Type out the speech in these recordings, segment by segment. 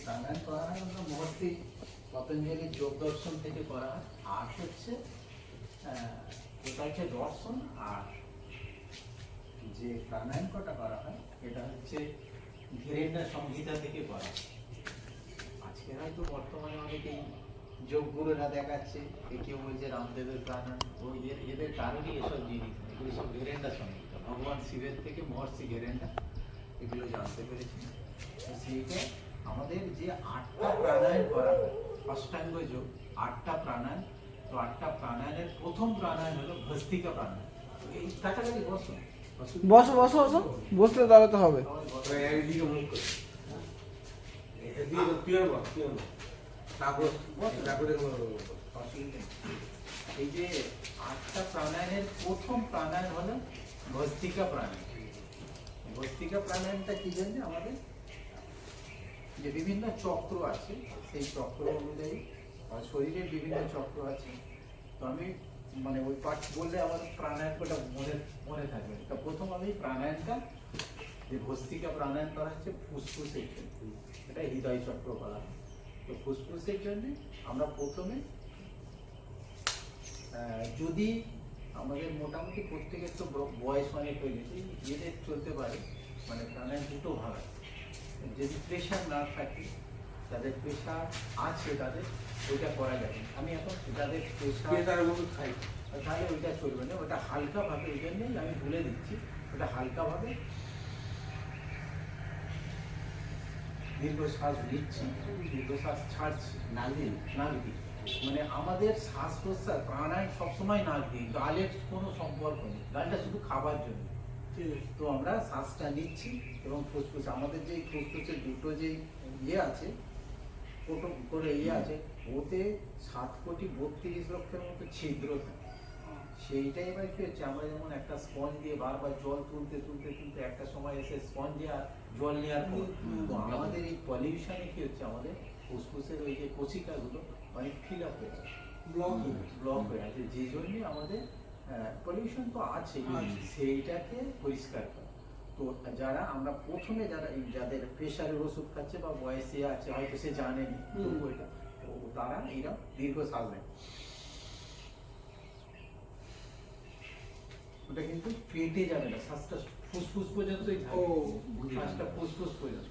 প্রাণায়াম করা হয় আমরা মহর্ষি পতঞ্জলি যোগ দর্শন থেকে করা হয়। আর হচ্ছে ওটা হচ্ছে দর্শন। আর যে প্রাণায়াম করা হয় এটা হচ্ছে ধীরেন্দ্র সংহিতা থেকে করা হয়। আজকে হয়তো বর্তমানে অনেকেই যোগগুরুরা দেখাচ্ছে, কেউ বলছে রামদেবের প্রাণায়াম, ওই এদের কারণেই এসব জিনিস, এগুলো সব ঘেরেন্ডা সংহিতা, ভগবান শিবের থেকে মহর্ষি ঘেরেন্ডা এগুলো জানতে পেরেছি। সেইটা আমাদের যে 8টা প্রাণায়াম করা হয়, অষ্টাঙ্গ যোগ 8টা প্রাণায়াম। তো 8টা প্রাণায়ামের প্রথম প্রাণায়াম হলো ভস্ত্রিকা প্রাণায়াম। এই কাছাকাছি বসো বসো বসো বসো, বসলে দাঁড়াতে হবে। এই যে 8টা প্রাণায়ামের প্রথম প্রাণায়াম হলো ভস্ত্রিকা প্রাণায়াম। ভস্ত্রিকা প্রাণায়ামটা কি জানেন, আমাদের যে বিভিন্ন চক্র আছে সেই চক্র অনুযায়ী শরীরের বিভিন্ন চক্র আছে। তো আমি মানে ওই পাঠ বললে আমার প্রাণায়ামটা মনে থাকবে। তা প্রথম আমি প্রাণায়ামটা যে ভস্ত্রিকা প্রাণায়াম করা হচ্ছে ফুসফুসের জন্য, এটা হৃদয় চক্র বলা হয়। তো ফুসফুসের জন্য আমরা প্রথমে যদি আমাদের মোটামুটি প্রত্যেকের তো বয়স অনেক হয়ে গেছে, এদের চলতে পারে মানে প্রাণায়াম দুটো ভাগ আছে। যদি প্রেশার না থাকে, যাদের প্রেশার আছে তাদের ওইটা করা যাবে। আমি এখন যাদের প্রেশার খাই তাহলে ওইটা চলবে না, ওটা হালকাভাবে, ওই জন্যই আমি ভুলে দিচ্ছি, ওটা হালকাভাবে দীর্ঘশ্বাস নিচ্ছি, দীর্ঘশ্বাস ছাড়ছি, নাক দিয়ে। মানে আমাদের শ্বাস প্রশ্বাস প্রাণায়াম সবসময় নাক দিই, গালের কোনো সম্পর্ক নেই, গালটা শুধু খাবার জন্য। তো আমরা শ্বাসটা নিচ্ছি এবং ফুসফুস, আমাদের যে ফুসফুসের দুটো যে আছে, করে আছে, ওতে 7,32,00,000 মতো ছিদ্র থাকে। সেইটাই এবার কি হচ্ছে, আমরা যেমন একটা স্পঞ্জ দিয়ে বারবার জল তুলতে একটা সময় এসে স্পঞ্জ দিয়ে জল নেওয়ার পর আমাদের এই পলিউশনে কি হচ্ছে, আমাদের ফুসফুসের ওই যে কোশিকাগুলো অনেক ফিল আপ হয়ে আছে, ব্লক হয়ে আছে, যে জন্য আমাদের পলিউশন তো আছে, সেইটাকে পরিষ্কার করা। তো যারা আমরা প্রথমে যাদের প্রেশারের ওষুধ খাচ্ছে বা বয়সে আছে, হয়তো সে জানেনি, তবু এটা তারা এইরকম দীর্ঘ শ্বাস নেয়। ওটা কিন্তু পেটে যাবে না, শ্বাসটা ফুসফুস পর্যন্তই থাকবে, শ্বাসটা ফুসফুস পর্যন্ত।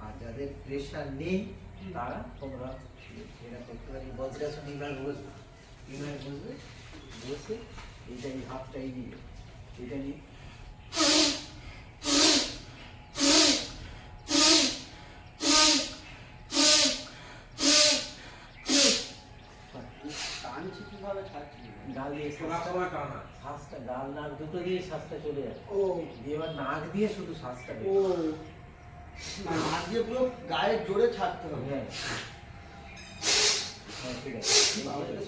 আর যাদের প্রেশার নেই তারা তোমরা এটা করতে পারি, বজ্রাসন এইভাবে বসবে, বসে এইটা এই হাতটাই নিয়ে, এটা নিয়ে গাল দিয়ে শ্বাসটা, গাল নাক দুটো দিয়ে শ্বাসটা চলে যায়, দিয়ে এবার নাক দিয়ে শুধু শ্বাসটা নাক দিয়ে পুরো গায়ে জোরে ছাড়তে হবে।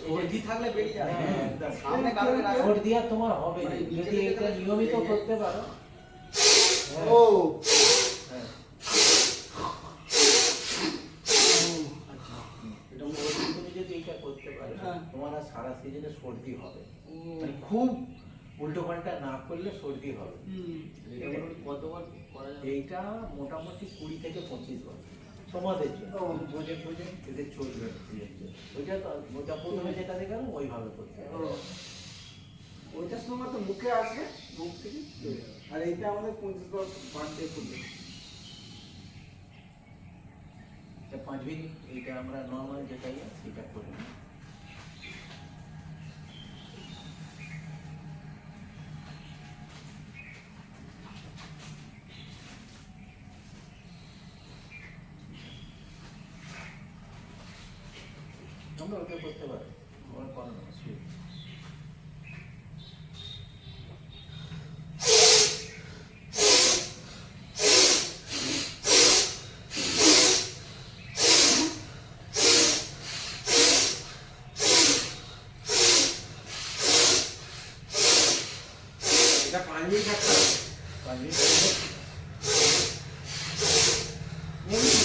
সর্দি থাকলে বেরিয়ে যাবে, সর্দি আর তোমার হবে না যদি এটা নিয়মিত করতে পারো। তুমি যদি এটা করতে পারো, তোমার আর সারা সিজনে সর্দি হবে, মানে খুব উল্টো পাল্টা না করলে সর্দি হবে। কতবার এইটা মোটামুটি 20 থেকে 25 বার সমাজের জন্য, বুঝে এদের চলবে। ওইটা তো ওটা প্রথমে যেটা দেখাবো ওইভাবে করতে হবে। ওইটার সময় তো মুখে আসবে, মুখ থেকে, আর এইটা আমাদের 25 বার বাড়তে করবে। 5 মিনিট এইটা আমরা নর্মাল যেটা সেটা করে নিই। আমরা ওটা করতে পারি, আমার কোনো অসুবিধা নেই। এটা 5 মিনিট থাকতে হবে, 5 মিনিট নিয়মিত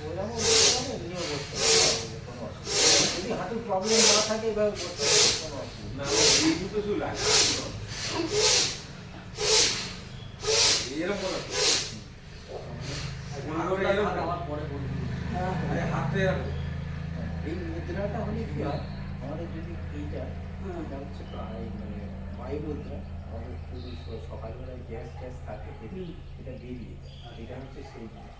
ওরকম নিয়ম করতে হবে, কোনো অসুবিধা থাকে এভাবে বসতে পারো, কোনো অসুবিধা না এই দুটো শুধু লাগে এরকম বলা তো আমার পরে বলবি। হ্যাঁ আরে হাতে রাখো এই মুদ্রাটা হলে কি হয়, আমাদের যদি এইটা হ্যাঁ। এটা হচ্ছে প্রায় মানে বায়ু মুদ্রা, আমাদের যদি সকালবেলায় গ্যাস ট্যাস থাকে হুম। এটা বেরিয়ে যায়, আর এটা হচ্ছে সেই মুদ্রা।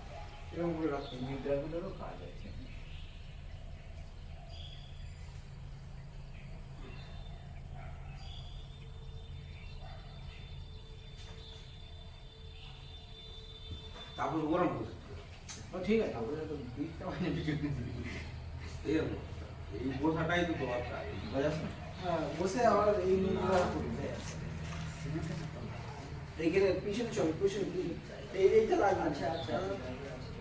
এরকম করে রাখতে এই মুদ্রাগুলোরও কাজ আছে। তারপর গরম করো ও ঠিক আছে, ওগুলো তো দিকটা মানে এরকম এই বোঝাটাই তো দরকার বোঝাস না? হ্যাঁ বসে আবার এই মুদ্রা করি এইখানে পিছনে চল পিছনে এইটা লাগবে আচ্ছা, আচ্ছা।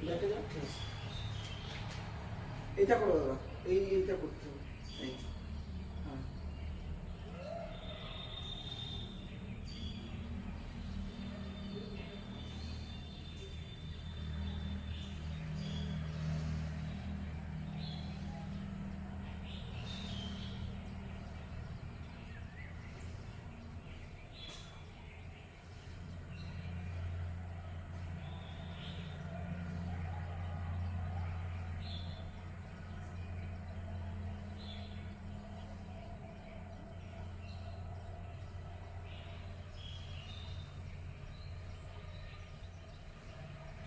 দেখে যা এইটা করো দাদা এইটা করতে হবে এই হ্যাঁ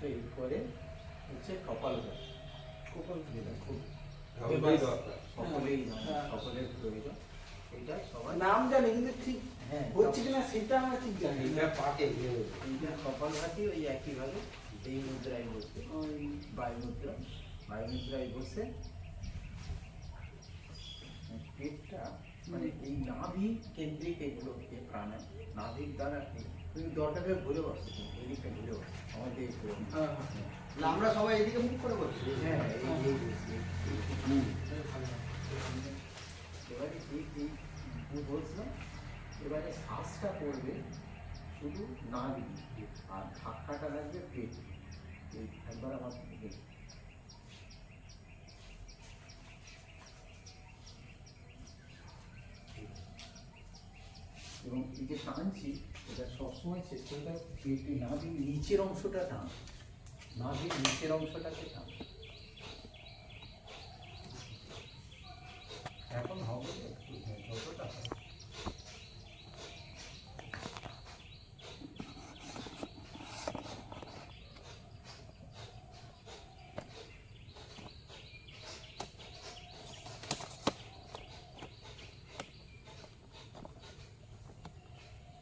তো এরপরে হচ্ছে কপালভাতি। কপালভাতি। যেটা খুব ওটাই দরকার সকলেই জানে, হ্যাঁ। সকলের প্রয়োজন। এটা সবাই নাম জানি কিন্তু ঠিক হ্যাঁ হচ্ছে কিনা সেটা আমরা ঠিক জানি না। এটা পাকে এইটা কপালভাতি ওই একইভাবে এই মুদ্রায় বসে, ওই বায়ু মুদ্রা, বায়ু মুদ্রায় বসে পেটটা মানে এই নাভি কেন্দ্রিক এগুলো প্রাণায়াম, নাভির দ্বারা তুমি দরকারে ঘুরে বসো, তুমি এদিকটা ঘুরে বসো, আমাদের এই ঘুরে বসো। হ্যাঁ হ্যাঁ না, আমরা সবাই এদিকে মুখ করে বলছি হ্যাঁ এই এবারে এই বলছিলাম, এবারে শ্বাসটা করবে শুধু নাভি আর ধাক্কাটা লাগবে পেট। এই একবার আমার দেখি। এবং এই যে টানছি এটা সবসময় চেষ্টা করতে হবে পেটে নাভির নিচের অংশটা টান, নাভির নিচের অংশটাকে টান। এখন হবে একটু যতটা হয়।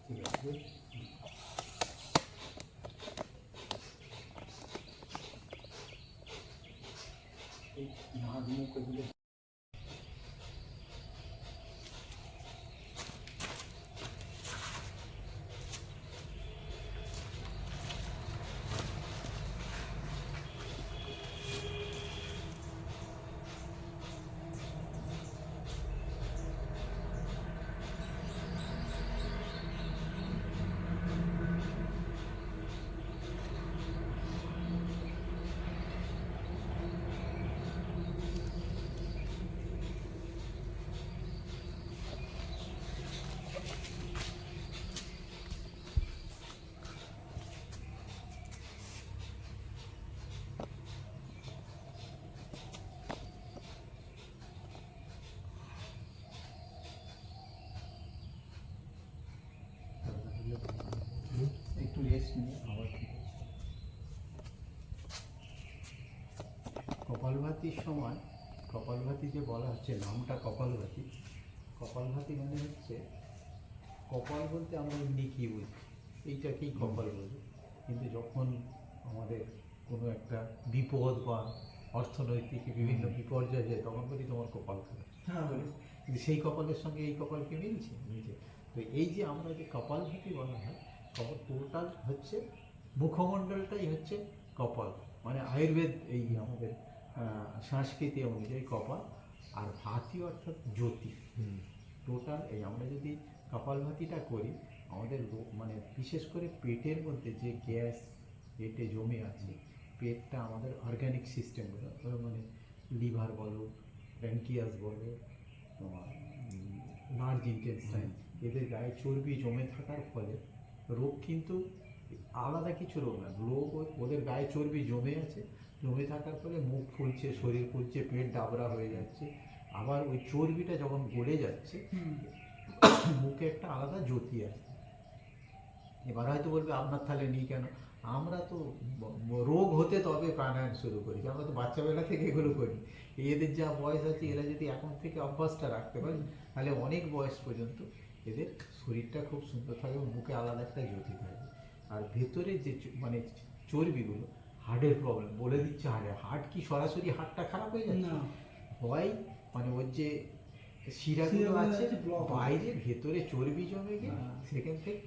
ঠিক আছে। এই নাক মুখ এগুলো একটু রেস্ট নিয়ে আবার ঠিক আছে। কপালভাতির সময় কপালভাতি যে বলা হচ্ছে নামটা কপালভাতি, কপালভাতি মানে হচ্ছে কপাল বলতে আমরা এমনি কী বুঝি, এইটাকেই কপাল বলি। কিন্তু যখন আমাদের কোনো একটা বিপদ বা অর্থনৈতিক বিভিন্ন বিপর্যয় যায় তখন বলি তোমার কপাল খারাপ। হ্যাঁ কিন্তু সেই কপালের সঙ্গে এই কপালকে মিলছে মিলছে। তো এই যে আমরা যে কপালভাতি বলা হয়, টোটাল হচ্ছে মুখমণ্ডলটাই হচ্ছে কপাল, মানে আয়ুর্বেদ এই আমাদের সংস্কৃতি অনুযায়ী কপাল, আর ভাতি অর্থাৎ জ্যোতি। টোটাল এই আমরা যদি কপালভাতিটা করি, আমাদের মানে বিশেষ করে পেটের মধ্যে যে গ্যাস পেটে জমে আছে, পেটটা আমাদের অর্গানিক সিস্টেম বলো, মানে লিভার বলো, প্যানক্রিয়াস বলো, তোমার লার্জ ইন্টেস্টাইন, এদের গায়ে চর্বি জমে থাকার ফলে রোগ কিন্তু আলাদা কিছু রোগ না, রোগ ওদের গায়ে চর্বি জমে আছে, জমে থাকার ফলে মুখ ফুলছে, শরীর ফুলছে, পেট ডাবরা হয়ে যাচ্ছে। আবার ওই চর্বিটা যখন গলে যাচ্ছে মুখে একটা আলাদা জ্যোতি আছে। এবার হয়তো বলবে আপনার তাহলে নেই কেন? আমরা তো রোগ হতে তবে প্রাণায়াম শুরু করি, আমরা তো বাচ্চাবেলা থেকে এগুলো করি। এদের যা বয়স আছে এরা যদি এখন থেকে অভ্যাসটা রাখতে পারে তাহলে অনেক বয়স পর্যন্ত এদের শরীরটা খুব সুন্দর থাকবে, মুখে আলাদা একটা জ্যোতি থাকবে। আর ভেতরে যে মানে চর্বিগুলো হার্টের প্রবলেম বলে দিচ্ছে, হার্ট কি সরাসরি হার্টটা খারাপ হয়ে যাচ্ছে? হয় মানে ওর যে শিরাগুলো আছে বাইরে ভেতরে চর্বি জমে গিয়ে সেখান থেকে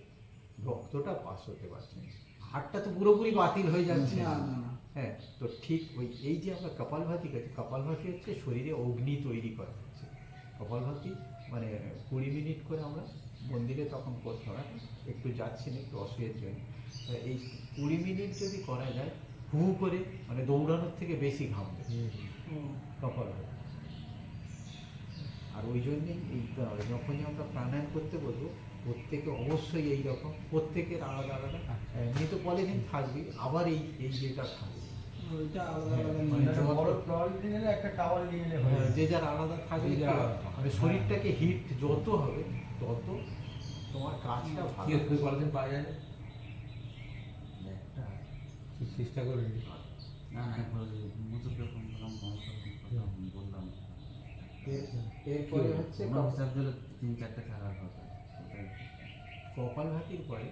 রক্তটা পাস হতে পারছে না, হার্টটা তো পুরোপুরি বাতিল হয়ে যাচ্ছে। হ্যাঁ, তো ঠিক ওই এই যে আমরা কপালভাতি করছি, কপালভাতি হচ্ছে শরীরে অগ্নি তৈরি করা হচ্ছে। কপালভাতি মানে 20 মিনিট করে আমরা মন্দিরে তখন করতে হয়, একটু যাচ্ছি না একটু অসুখের জন্য। এই 20 মিনিট যদি করা যায় হু করে মানে দৌড়ানোর থেকে বেশি ঘামবে কপালভাতি। আর ওই জন্যেই এই যখনই আমরা প্রাণায়াম করতে বলবো প্রত্যেকে অবশ্যই এই রকম, প্রত্যেকের আলাদা আলাদা এমনি তো পলিথিন থাকবেই, আবার এই এই যেটা থাকবে যে যার আলাদা থাকবে, মানে শরীরটাকে হিট যত হবে তত তোমার কাজটা ভালো। পলিথিন পাওয়া যায় না? চেষ্টা করে না না বললাম এরপরে হচ্ছে হিসাব দিলে 3-4টা থাকার কথা। কপালভাতির পরে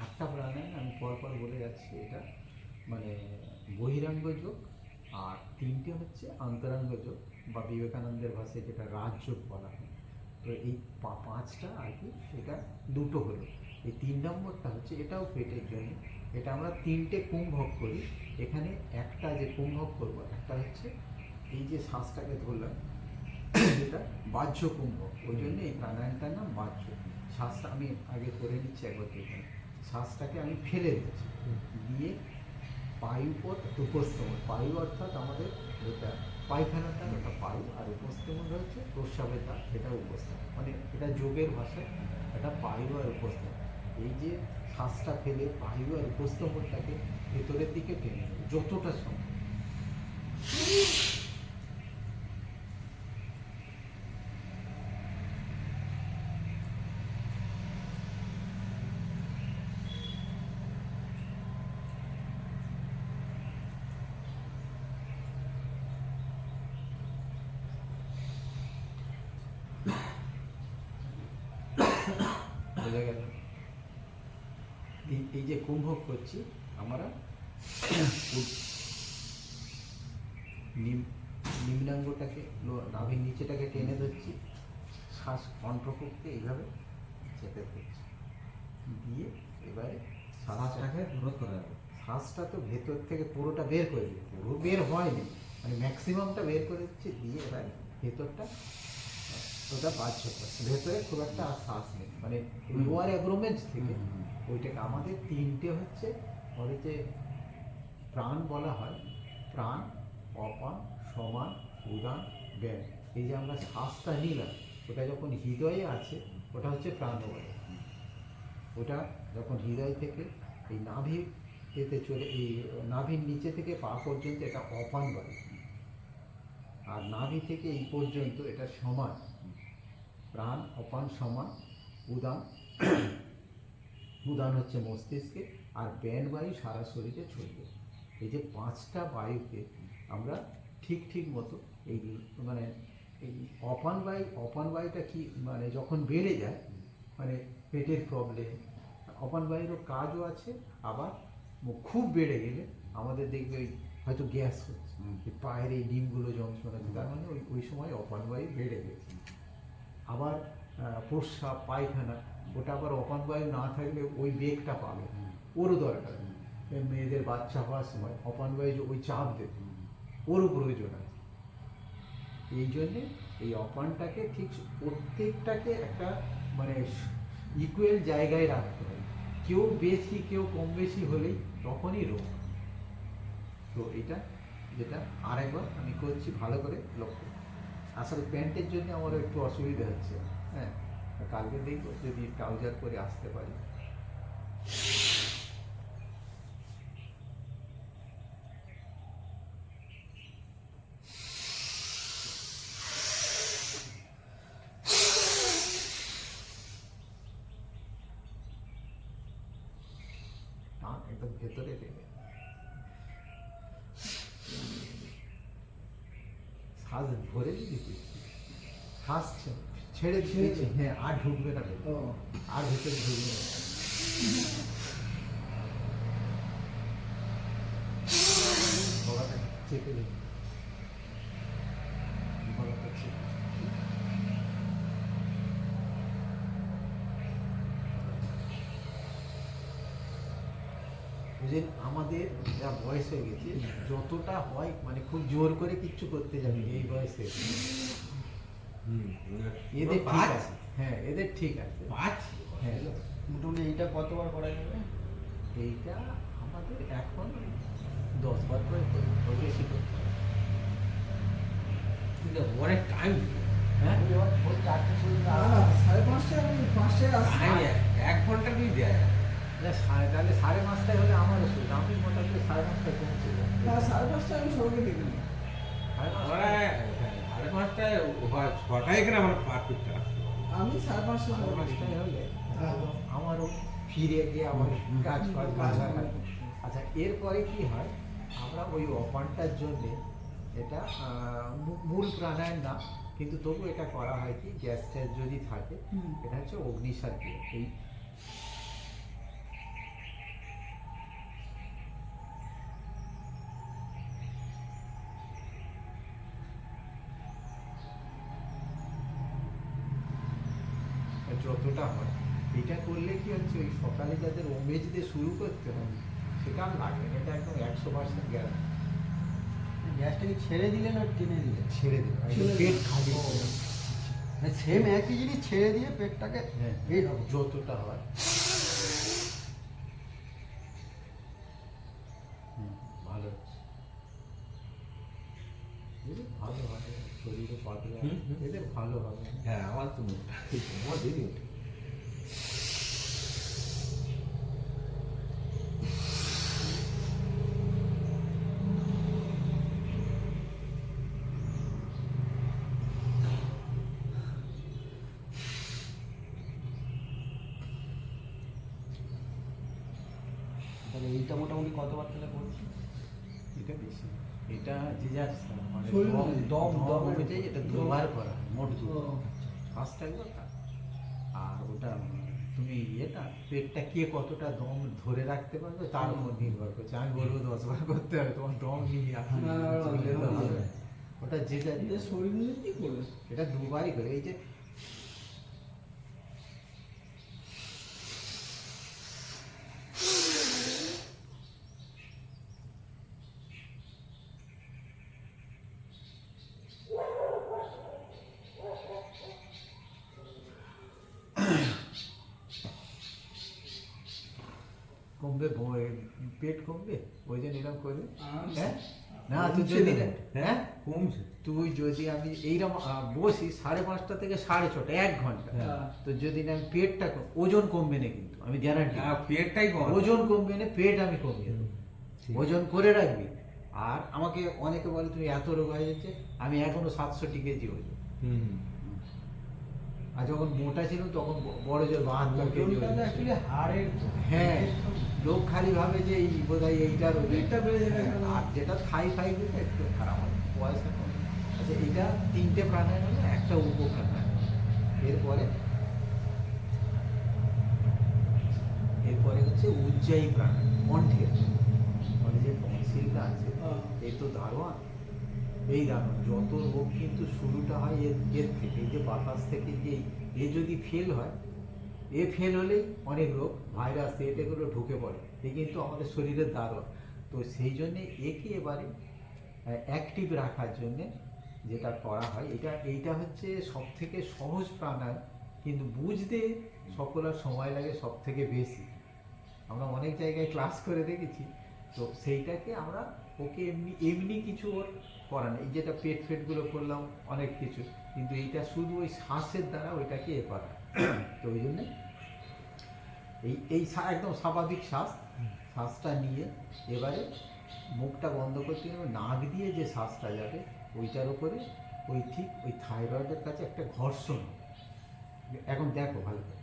8টা প্রাণায়াম আমি পরপর বলে যাচ্ছি। এটা মানে বহিরাঙ্গ যোগ, আর 3টে হচ্ছে অন্তরাঙ্গ যোগ বা বিবেকানন্দের ভাষায় যেটা রাজযোগ বলা হয়। তো এই 5টা আর কি, এটা 2টো হলো। এই 3 নম্বরটা হচ্ছে এটাও পেটের জন্য, এটা আমরা 3টে কুম্ভক করি। এখানে একটা যে কুম্ভক করবো একটা হচ্ছে এই যে শ্বাসটাকে ধরলাম যেটা বাহ্য কুম্ভক, ওই জন্য এই প্রাণায়ামটার নাম বাহ্য। শ্বাসটা আমি আগে করে নিচ্ছি একবার দেখুন। শ্বাসটাকে আমি ফেলে দিচ্ছি, দিয়ে পায়ুপথ উপস্থমন, পায়ু অর্থাৎ আমাদের যেটা পায়খানাটা ওটা পায়ু, আর উপস্থমন রয়েছে প্রস্রাবের দ্বার, সেটা উপস্থমন, মানে এটা যোগের ভাষায় এটা পায়ু আর উপস্থমন। এই যে শ্বাসটা ফেলে পায়ু আর উপস্থমনটাকে ভেতরের দিকে টেনে নেবে যতটা সম্ভব। বোঝা গেল? এই যে কুম্ভক করছি আমরা নিম্নাঙ্গটাকে নাভির নিচেটাকে টেনে ধরছি, শ্বাস কণ্ঠকোষকে এইভাবে চেপে ধরছি, দিয়ে এবারে শ্বাসটাকে রোধ করা যাবে। শ্বাসটা তো ভেতর থেকে পুরোটা বের করে দিই, পুরো বের হয়নি মানে ম্যাক্সিমামটা বের করে দিচ্ছি, দিয়ে এবারে ভেতরটা ওটা বাহ্য করছে, ভেতরে খুব একটা শ্বাস নেই মানে লোয়ার অ্যাব্ডোমেন থেকে ওইটাকে। আমাদের 3টে হচ্ছে আমাদের যে প্রাণ বলা হয়, প্রাণ, অপান, সমান, উদান, ব্যান। এই যে আমরা শ্বাসটা নিলাম ওটা যখন হৃদয়ে আছে ওটা হচ্ছে প্রাণবায়ু, ওটা যখন হৃদয় থেকে এই নাভি এতে চলে, এই নাভির নিচে থেকে পা পর্যন্ত এটা অপান বায়ু, আর নাভি থেকে এই পর্যন্ত এটা সমান, প্রাণ অপান সমান, উদান, উদান হচ্ছে মস্তিষ্কে, আর ব্যান বায়ু সারা শরীরে ছড়িয়ে। এই যে 5টা বায়ুকে আমরা ঠিক ঠিক মতো এই মানে এই অপান বায়ুটা কি মানে যখন বেড়ে যায় মানে পেটের প্রবলেম, অপান বায়ুরও কাজও আছে, আবার খুব বেড়ে গেলে আমাদের দেখবে ওই হয়তো গ্যাস হচ্ছে, পায়ের এই ডিমগুলো যন্ত্রণা হচ্ছে, তার মানে ওই সময় অপান বায়ু বেড়ে গেছে। আবার প্রস্রাব পায়খানা ওটা আবার অপান বায়ু না থাকলে ওই বেগটা পাবে, ওরও দরকার। মেয়েদের বাচ্চা হওয়ার সময় অপান বায়ু ওই চাপ দেবে, ওরও প্রয়োজন আছে। এই জন্যে এই অপানটাকে ঠিক প্রত্যেকটাকে একটা মানে ইকুয়াল জায়গায় রাখতে হবে, কেউ বেশি কেউ কম বেশি হলেই তখনই রোগ। তো এটা যেটা আরেকবার আমি করছি ভালো করে লক্ষ্য। আসলে প্যান্টের জন্য আমার একটু অসুবিধা হচ্ছে, হ্যাঁ, কালকে দেখবো যদি ট্রাউজার পরে আসতে পারি। একদম ভেতরে দেবে, শ্বাস ভরে দিবি, শ্বাস ছেড়ে দিয়েছি, হ্যাঁ, আর ঢুকবে না ভেতরে, আর ভেতরে ঢুকবে না। গলাটা চেপে দিবি, গলাটা চেপে। বুঝলেন, আমাদের যা বয়স হয়ে গেছে, যতটা হয় মানে খুব জোর করে কিচ্ছু করতে যাবি এই বয়সে। এদের ঠিক আছে, হ্যাঁ, এদের ঠিক আছে, হ্যাঁ। মোটামুটি এইটা কতবার করা যাবে? এইটা আমাদের এখন 10 বার করে করি, ওর বেশি করতে হবে। কিন্তু অনেক টাইম হ্যাঁ, ওই 4টে শুরু না, 5:30টায় আমি 5টায় আসছি। টাইম 1 ঘন্টা দিয়ে দেয়। তাহলে 5:30টায় হলে আমার অসুবিধা, আমি মোটামুটি 5:30টায় পৌঁছে যাবো। না, 5:30টায় আমি সবাইকে দেখলাম। আমরা 5:30টায় হয়, 6টায় এখানে আমরা পারফেক্ট আসতে পারি। আমি 5:30টায় সবাইকে 5:30টায় দেখলাম। হলে হ্যাঁ। আমারও ফিরে গিয়ে আমার কাজ ফাজ বাজার হয়। আচ্ছা, এরপরে কি হয়, আমরা ওই অপানটার জন্যে এটা মূল প্রাণায়াম না, কিন্তু তবু এটা করা হয় কি, গ্যাস ট্যাস যদি থাকে, এটা হচ্ছে অগ্নিসার ক্রিয়া। এই যতটা হয় এটা করলে কি হচ্ছে, ওই সকালে যাদের ওমেজ দিয়ে শুরু করতে হয় সেটা আর লাগবে না, এটা একদম 100% গ্যারান্টি। গ্যাসটা কি ছেড়ে দিলে না টেনে দিলে? ছেড়ে দেবে, ছেড়ে পেট দেবে। খালি ও। করে। সেম একই জিনিস ছেড়ে দিয়ে পেটটাকে হ্যাঁ, এইরকম। যতটা হয়। ভালো হচ্ছে। এদের ভালো হবে, শরীরে পাতলা, এদের ভালো হবে। হ্যাঁ, আমার তো আমার দেরি ওঠে। তাহলে এইটা মোটামুটি কতবার তাহলে করছি? এটা বেশি, এটা যে যার মানে শরীর দম অনুযায়ী। দম দম দম অনুযায়ী এটা দম। দুবার করা হয়, মোট দুবার। ও। ফার্স্ট একবার কাজ, আর ওটা তুমি এটা পেটটা কে কতটা দম ধরে রাখতে পারবে তার উপর নির্ভর করছে। আমি বলবো 10 বার করতে হবে, তোমার দম নিয়ে আসলে তো হবে না। ওটা যেটা এটা শরীর অনুযায়ী কি করবে? এটা দুবারই করে। এই যে কমবে, পেট কমবে, ওই জন্য এরকম করবে। হ্যাঁ, না তুই যদি হ্যাঁ কমছে। তুই যদি আমি এইরকম বসি 5:30 থেকে 6:30, 1 ঘন্টা, হ্যাঁ। তো যদি না আমি পেটটা ওজন কমবে না, কিন্তু আমি গ্যারান্টি, পেটটাই কম। ওজন কমবে না, পেট আমি কমিয়ে দেবো। ওজন করে রাখবি। আর আমাকে অনেকে বলে তুমি এত রোগ হয়ে যাচ্ছে, আমি এখনো 67 কেজি ওজন। আর যখন মোটা ছিল তখন বড় জোর 72 কেজি ওজনটা ওজন ছিল। actually হাড়ের তো। হ্যাঁ, লোক খালি ভাবে যে এই বোধহয় এইটার পেটটা বেড়ে যাবে। আর যেটা থাই দিতে একটু খারাপ হয়, পয়সা কম। আচ্ছা, এটা 3টে প্রাণায়াম হলো, একটা উপপ্রাণায়াম। এরপরে হচ্ছে উজ্জায়ী প্রাণায়াম, কণ্ঠের মানে যে টনসিলটা আছে, এই তো দারোয়ান, এই দারোয়ান যত রোগ কিন্তু শুরুটা হয় এর থেকে, এই যে বাতাস থেকে, যে এ যদি ফেল হয়, এ ফেল হলেই অনেক রোগ, ভাইরাস এগুলো ঢুকে পড়ে। এ কিন্তু আমাদের শরীরের দারোয়ান। তো সেই জন্যে একে এবারে অ্যাক্টিভ রাখার জন্যে যেটা করা হয়, এইটা হচ্ছে সব থেকে সহজ প্রাণায়াম, কিন্তু বুঝতে সকলের সময় লাগে সব থেকে বেশি। আমরা অনেক জায়গায় ক্লাস করে দেখেছি, তো সেইটাকে আমরা ওকে এমনি এমনি কিছু ওর করা নেই, এই যেটা পেট ফেটগুলো করলাম অনেক কিছু, কিন্তু এইটা শুধু ওই শ্বাসের দ্বারা ওইটাকে এ করা। তো ওই জন্যে একদম স্বাভাবিক শ্বাসটা নিয়ে এবারে মুখটা বন্ধ করতে হবে, নাক দিয়ে যে শ্বাসটা যাবে ওইটার উপরে ওই ঠিক ওই থাইরয়েডের কাছে একটা ঘর্ষণ হবে। এখন দেখো ভালো করে।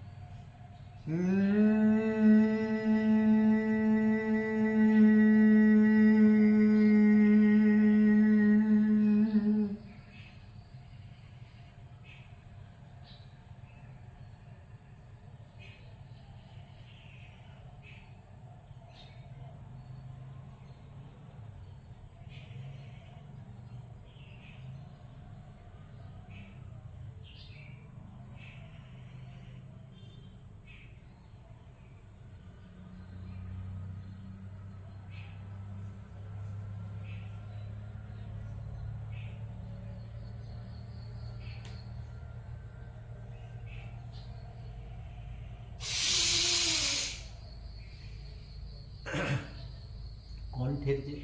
কণ্ঠের যে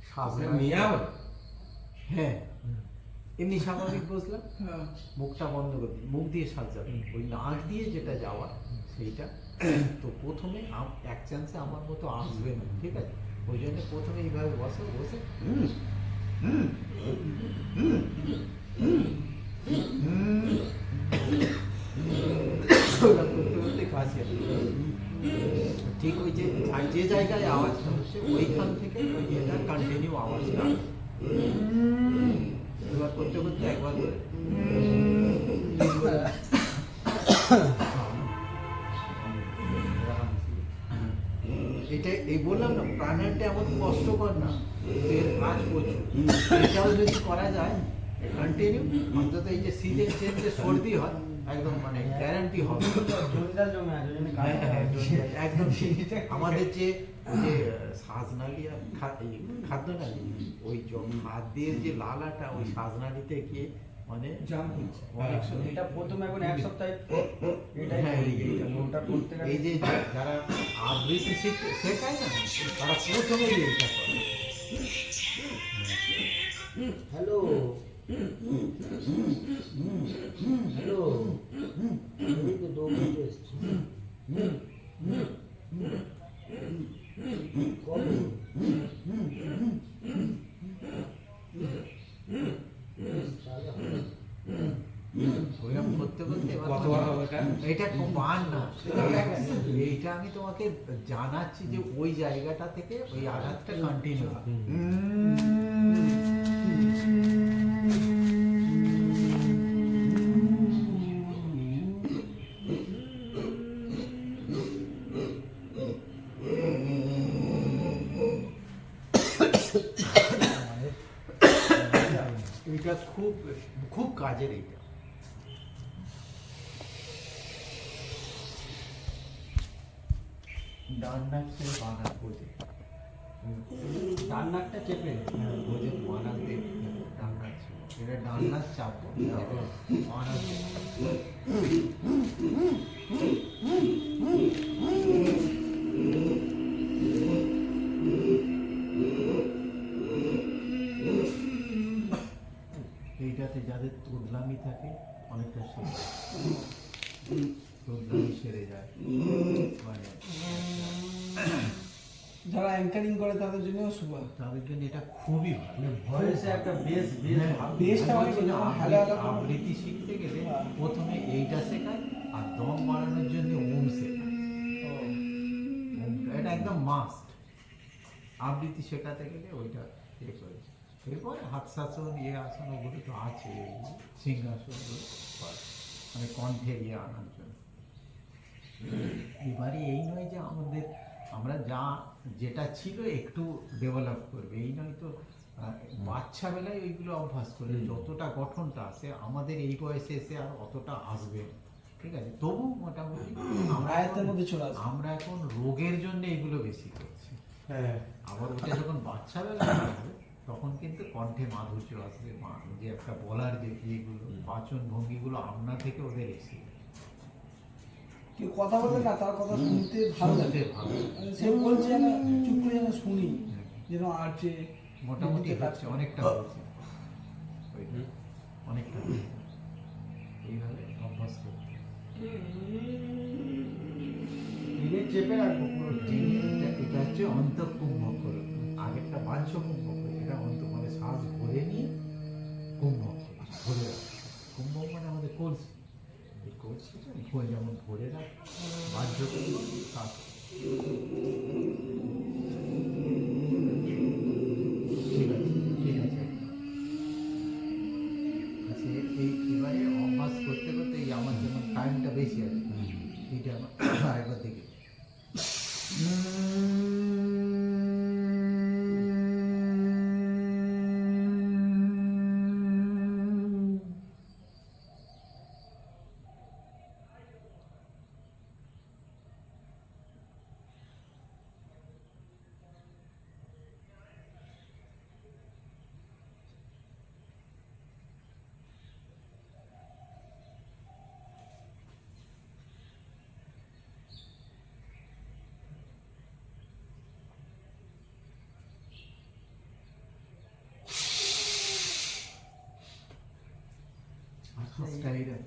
শ্বাস মিয়াও হ্যাঁ এমনি স্বাভাবিক বসলাম, মুখটা বন্ধ করে দিই, মুখ দিয়ে শ্বাস যাবে, ওই নাক দিয়ে যেটা যাওয়ার সেইটা। তো প্রথমে এক চান্সে আমার মতো আসবে না, ঠিক আছে? ওই জন্য প্রথমে এইভাবে বসে ওটা করতে করতে কাছে ঠিক ওই যে জায়গায় আওয়াজটা হচ্ছে ওইখান থেকে ওই এটা কন্টিনিউ আওয়াজটা এবার করতে করতে একবার করে এটা এই বললাম না, প্রাণায়ামটা এমন কষ্টকর না, এর কাজ প্রচুর। এটাও যদি করা যায় কন্টিনিউ, অন্তত এই যে সিজন চেঞ্জে সর্দি হয় একদম মানে গ্যারান্টি হবে। হ্যাঁ, একদম আমাদের যে শ্বাসনালী আর খাদ্যনালী, ওই খাদ্যের যে লালাটা ওই শ্বাসনালীতে গিয়ে মানে অনেক সময় এটা প্রথমে এখন এক সপ্তাহে হ্যাঁ, এই যে যারা আবৃত্তি শেখায় না, তারা প্রথমেই এইটা করে। হ্যালো হ্যালো এই তো দৌড়ে এসছি কবে ওইরকম করতে করতে এবার কতবার হবে এটা? এটা খুব মান না, এইটা আমি তোমাকে জানাচ্ছি যে ওই জায়গাটা থেকে ওই আঘাতটা কন্টিনিউ এটা খুব খুব কাজের। এইটা ডান নাক থেকে বাঁ নাক বোঝে, ডান নাকটা চেপে বোঝে বাঁ নাক দিয়ে ডান নাক ছিল। এটা ডান নাক চাপো, বাঁ নাক এইটাতে যাদের তোদলামি থাকে অনেকটা তোদলামি সেরে যায়। মানে যারা অ্যাঙ্কারিং করে তাদের জন্য শুভ, তাদের জন্য এটা খুবই ভালো। ভয়েসে একটা বেস বেসটা আমি বলছি, হ্যালো হ্যালো আবৃত্তি শিখতে গেলে প্রথমে এইটা শেখায়, আর দম বাড়ানোর জন্য ওম শেখায়। এটা একদম মাস্ট। আবৃত্তি শেখাতে গেলে ওইটা ইয়ে করেছে। এরপরে হাতশাসন আসন ওগুলো তো আছে, সিংহাসন মানে কণ্ঠের আনার জন্য। এবারে এই নয় যে আমরা যেটা ছিল একটু ডেভেলপ করবে, এই নয় তো বাচ্চা বেলায় ওইগুলো অভ্যাস করলে যতটা গঠনটা আসে আমাদের এই বয়সে এসে আর অতটা আসবে না, ঠিক আছে? তবু মোটামুটি আমরা এখন রোগের জন্য এগুলো বেশি করছি। হ্যাঁ, আবার ওটা যখন বাচ্চা বেলায় হবে তখন কিন্তু কণ্ঠে মাধুর্য আসবে, যে একটা বলার যে ইয়েগুলো বাচন ভঙ্গিগুলো আপনা থেকে ওদের এসে কেউ কথা বলে না, তার কথা শুনতে ভালো লাগে। ভালো। মানে সে বলছে যেন চুপ করে যেন শুনি, যেন আছে মোটামুটি কাজ হচ্ছে, অনেকটা হয়েছে ওইটা, অনেকটা হয়েছে। এইভাবে অভ্যাস করতে টেনে চেপে রাখবো পুরো। টেনে এটা হচ্ছে অন্তঃকুম্ভক করো, আগেরটা বাহ্য কুম্ভক, এটা অন্ত মানে শ্বাস ভরে নিয়ে কুম্ভক ভরে রাখো। কুম্ভক মানে আমাদের কলসি, এই কলসিটা যেমন ভরে রাখ বাহ্য শ্বাস। ঠিক আছে, ঠিক আছে। আচ্ছা, এই এবারে অভ্যাস করতে করতে এই আমার যেমন টাইমটা বেশি আছে, এইটা আমার আরেকবার দেখে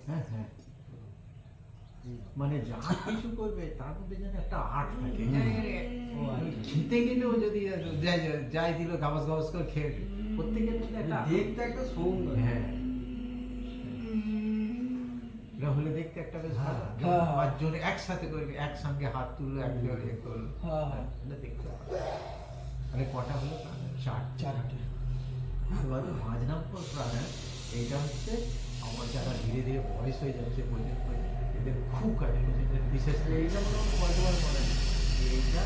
হ্যাঁ হ্যাঁ, মানে যা কিছু করবে তার মধ্যে যেন একটা আর্ট থাকে। খেতে গেলেও যদি যাই দিল গাবাস গাবাস করে খেয়ে প্রত্যেকের মধ্যে একটা দেখতে একটা সৌন্দর্য। হ্যাঁ, এটা হলে দেখতে একটা বেশ ভালো। হ্যাঁ। পাঁচজন একসাথে করবে, একসঙ্গে হাত তুললো, একজনে করলো, হ্যাঁ, হ্যাঁ। এটা দেখতে ভালো। মানে কটা হলো প্রাণায়াম? চারটে। এবারে 5 নম্বর প্রাণায়াম, এইটা হচ্ছে আমার যারা ধীরে ধীরে বয়স হয়ে যাচ্ছে এদের খুব কাজে, এদের বিশেষ করে এইটা মোটামুটি কতবার করে? এইটা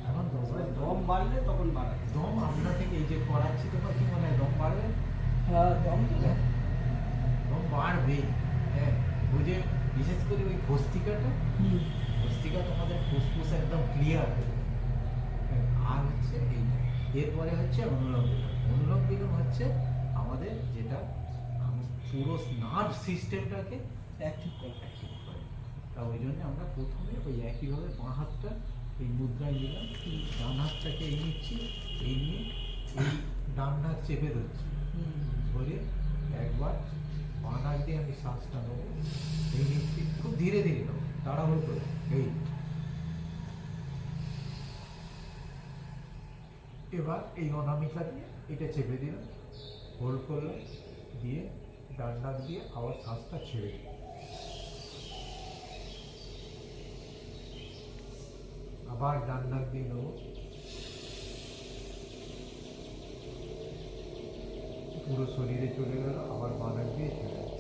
এখন 10 বার দম বাড়লে তখন বাড়ায়। দম আমরা থেকে এই যে করাচ্ছি, তোমার কি মনে হয় দম বাড়বে? হ্যাঁ, দম তো হ্যাঁ, দম বাড়বে। হ্যাঁ, ওই যে বিশেষ করে ওই ভস্ত্রিকাটা, ভস্ত্রিকা তোমাদের ফুসফুস একদম ক্লিয়ার হবে। আর হচ্ছে এইটা, এরপরে হচ্ছে অনুলোম বিলোম। অনুলোম বিলোম হচ্ছে আমাদের যেটা পুরো নার্ভ সিস্টেমটাকে অ্যাক্টিভ করে। অ্যাক্টিভ করে। তা ওই জন্য আমরা প্রথমে ওই একইভাবে বাঁ হাতটা এই মুদ্রায় নিলাম, ডান হাতটাকে এই নিচ্ছি, এই নিয়ে এই ডান হাত চেপে ধরছি, ধরে একবার বাঁ হাত দিয়ে আমি শ্বাসটা নেবো, এই নিচ্ছি, খুব ধীরে ধীরে নেবো, তাড়াহুড়ো করে, এই। এবার এই অনামিকা দিয়ে এটা চেপে দিলাম, হোল্ড করলাম, দিয়ে ডান নাক দিয়ে আবার শ্বাসটা ছেড়ে দিলাম, আবার ডান নাক দিয়ে নেবো, পুরো শরীরে চলে গেল, আবার বাঁ নাক দিয়ে ছেড়ে দিলাম।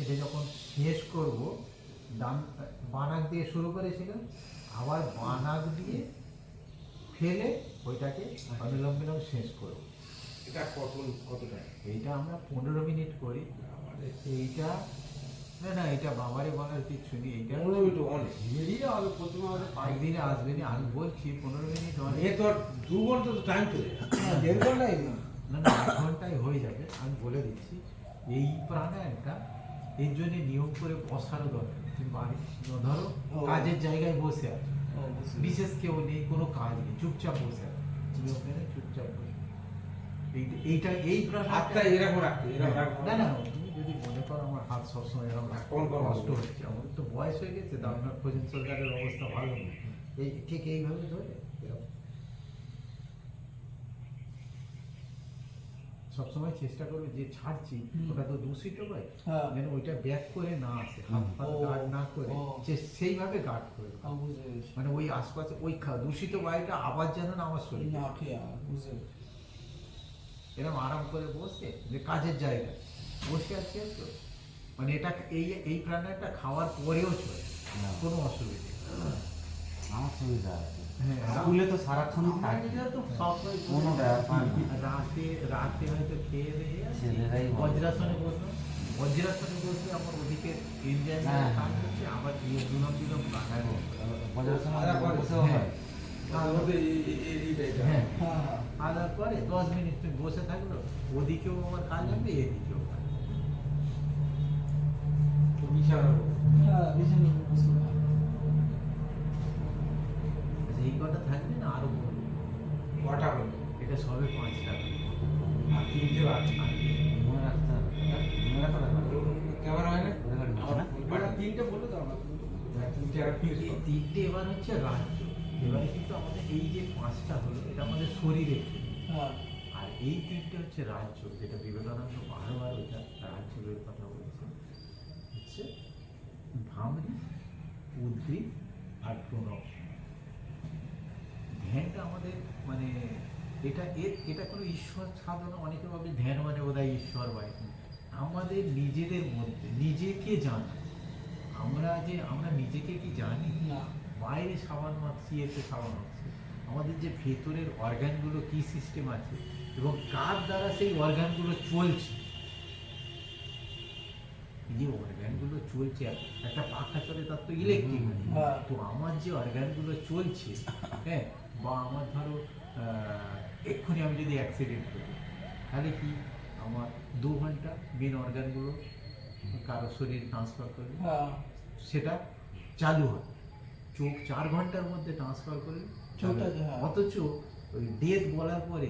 এটা যখন শেষ করব, বানাক দিয়ে শুরু করেছিলাম, আবার বানাক দিয়ে ফেলে ওইটাকে অনুলোম বিলোম শেষ করব। এটা কতটা? এইটা আমরা 15 মিনিট করি। এইটা না এটা বাবারে বলার কিচ্ছু নেই, এইটা 15 মিনিট অনেক। বেরিয়ে হবে প্রথমে আমাদের একদিনে আসবে না, আমি বলছি 15 মিনিট অনেক। এ তো 2 ঘন্টা তো টাইম চলে যায়। 1.5 ঘন্টাই না। না 1 ঘন্টায় হয়ে যাবে, আমি বলে দিচ্ছি। এই প্রাণায়ামটা এর জন্য নিয়ম করে বসারও দরকার নেই। তুমি বাড়ি ধরো কাজের জায়গায় বসে আছো, বিশেষ কেউ নেই, কোনো কাজ নেই, চুপচাপ বসে আছো, তুমি ওখানে চুপচাপ বসে এইটা এই হাতটা এরকম রাখতে, এরকম রাখতে। না না, তুমি যদি মনে করো আমার হাত সবসময় এরকম কোন কোন কষ্ট হচ্ছে, আমাদের তো বয়স হয়ে গেছে, আপনার ফোজন সরকারের অবস্থা ভালো নেই, এই ঠিক এইভাবে ধরে এরকম সবসময় চেষ্টা করবে যে ছাড়ছি ওটা তো দূষিত হয়, হ্যাঁ। যেন ওইটা ব্যাক করে না আসে, হাত ও, গার্ড না করে ও। সেইভাবে গার্ড করে, বুঝতে পেরেছি। মানে ওই আশপাশে ওই দূষিত বায়ুটা আবার যেন না আমার শরীরে, না খেয়ে বুঝতে পেরেছি। এরকম আরাম করে বসে যে কাজের জায়গায় বসে আছে তো, মানে এটা এই প্রাণায়ামটা খাওয়ার পরেও চলে, কোনো অসুবিধা নেই। আমার সুবিধা আছে হ্যাঁ, স্কুলে তো সারাক্ষণই আমরা থাকি নিজেরা তো সবসময় কোনো ব্যাপার না। রাতে হয়তো খেয়ে দিয়ে ছেলেরাই বলে। বজ্রাসনে বসলো, বজ্রাসনে বসলে আমার ওদিকে এনজয় হ্যাঁ। কাজ হচ্ছে, আবার দুলাম দুলাম কাটাবো। বসেও হয় হ্যাঁ, হ্যাঁ আদার পরে 10 মিনিট তুমি বসে থাকলো, ওদিকেও আমার কাজ হবে, এদিকেও কাজ হবে। হ্যাঁ বিছানা বসে আচ্ছা, এই কটা থাকবে না আরো বলবো? কটা হলো এটা সবে 5টা। আর তিনটে আছে মনে রাখতে হবে মনে রাখতে হবে কেমন হয় না রেকর্ড হচ্ছে না ওরা তিনটে বলে দাও না তিনটে আর ফিক্স এই তিনটে এবার হচ্ছে রাজ্য। এবারে কিন্তু আমাদের এই যে 5টা হলো এটা আমাদের শরীরে, হ্যাঁ আর এই তিনটে হচ্ছে রাজ্য, যেটা বিবেকানন্দ বারবার ওইটা রাজ্যের কথা বলেছে, হচ্ছে ভামরি, উদ্ভিদ আর প্রণব। ধ্যানটা আমাদের মানে এটা কোনো ঈশ্বর সাধনা, অনেকে ভাবে ধ্যান মানে বোধহয় ঈশ্বর বাইরে, আমাদের নিজেদের মধ্যে নিজেকে জানা। আমরা নিজেকে কি জানি? না বাইরে সাবান মাখছি, এতে সাবান মাখছি, আমাদের যে ভেতরের অর্গানগুলো কি সিস্টেম আছে এবং কার দ্বারা সেই অর্গানগুলো চলছে। এই যে অর্গানগুলো চলছে, একটা পাখা চলে তার তো ইলেকট্রিক, হ্যাঁ। তো আমার যে অর্গানগুলো চলছে, হ্যাঁ, বা আমার ধরো এক্ষুনি আমি যদি অ্যাক্সিডেন্ট করি, তাহলে কি আমার 2 ঘন্টা মেন অর্গানগুলো কারো শরীর ট্রান্সফার করে, হ্যাঁ সেটা চালু হয়। চোখ 4 ঘন্টার মধ্যে ট্রান্সফার করে চোখটা হ্যাঁ। অথচ ওই ডেথ বলার পরে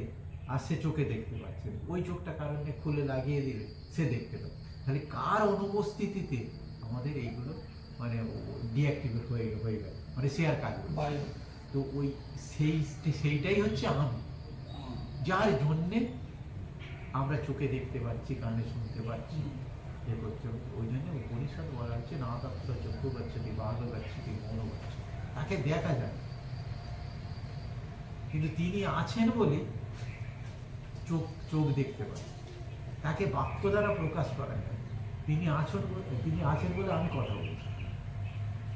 আর সে চোখে দেখতে পাচ্ছে না, ওই চোখটা কারণে খুলে লাগিয়ে দিলে সে দেখতে পাবে। তাহলে কার অনুপস্থিতিতে আমাদের এইগুলো মানে ডিঅ্যাক্টিভেট হয়ে গেল, মানে সে আর কাজ করবে না। বায়ু তো ওই সেইটাই হচ্ছে আমি, যার জন্যে আমরা চোখে দেখতে পাচ্ছি, কানে শুনতে পাচ্ছি, এ করতে হচ্ছে। ওই জন্য উপনিষদ বলা হচ্ছে না তত্ত্ব চক্ষু গচ্ছতি বাঘ গচ্ছতি মনো গচ্ছতি, তাকে দেখা যায় কিন্তু তিনি আছেন বলে চোখ দেখতে পায়, তাকে বাক্য দ্বারা প্রকাশ করা যায়। তিনি আছেন বলে আমি কথা বলছি,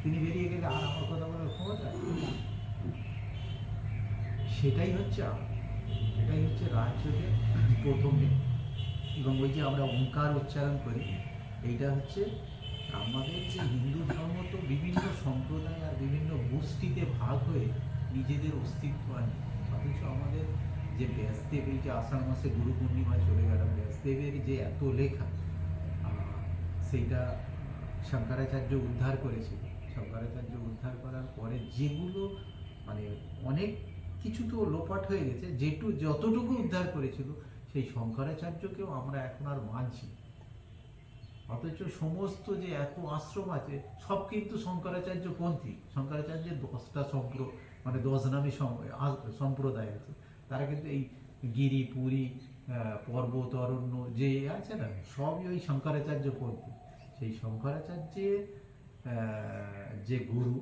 তিনি বেরিয়ে গেলে আর আমার কথা বলার ক্ষমতা নেই। সেটাই হচ্ছে আমি, এটাই হচ্ছে রাজ্যের প্রথমে। এবং ওই যে আমরা ওঙ্কার উচ্চারণ করি, এইটা হচ্ছে আমাদের যে হিন্দু ধর্ম তো বিভিন্ন সম্প্রদায় আর বিভিন্ন গোষ্ঠীতে ভাগ হয়ে নিজেদের অস্তিত্ব আনে, অথচ আমাদের যে ব্যাসদেব, এই যে আষাঢ় মাসে গুরু পূর্ণিমা চলে গেল, ব্যাসদেবের যে এত লেখা, সেইটা শঙ্করাচার্য উদ্ধার করেছিল। শঙ্করাচার্য উদ্ধার করার পরে যেগুলো মানে অনেক কিছু তো লোপাট হয়ে গেছে, যতটুকু উদ্ধার করেছিল সেই শঙ্করাচার্যকেও আমরা এখন আর মানছি না। অথচ সমস্ত যে এত আশ্রম আছে সব কিন্তু শঙ্করাচার্য পন্থী। শঙ্করাচার্যের 10টা মানে 10 নামী সম্প্রদায় আছে, তারা কিন্তু এই গিরি পুরী পর্বত অরণ্য যে আছে না, সবই ওই শঙ্করাচার্য সেই শঙ্করাচার্যের যে গুরু